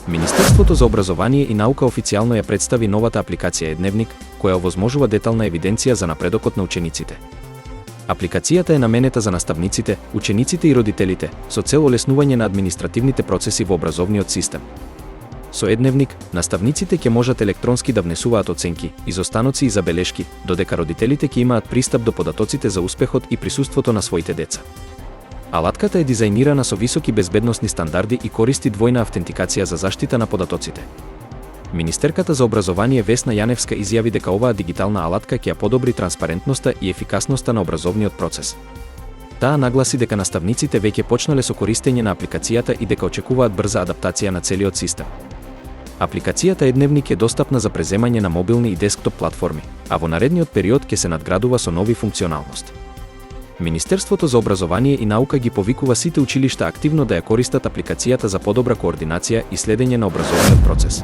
Министерството за образование и наука официјално ја представи новата апликација Едневник, која овозможува детална евиденција за напредокот на учениците. Апликацијата е наменета за наставниците, учениците и родителите, со цел олеснување на административните процеси во образовниот систем. Со Едневник, наставниците ќе можат електронски да внесуваат оценки, изостаноци и забелешки, додека родителите ќе имаат пристап до податоците за успехот и присуството на своите деца. Алатката е дизајнирана со високи безбедносни стандарди и користи двојна автентикација за заштита на податоците. Министерката за образование Весна Јаневска изјави дека оваа дигитална алатка ќе ја подобри транспарентноста и ефикасноста на образовниот процес. Таа нагласи дека наставниците веќе почнале со користење на апликацијата и дека очекуваат брза адаптација на целиот систем. Апликацијата Едневник е достапна за преземање на мобилни и десктоп платформи, а во наредниот период ќе се надградува со нови функционалности. Министерството за образование и наука ги повикува сите училишта активно да ја користат апликацијата за подобра координација и следење на образовниот процес.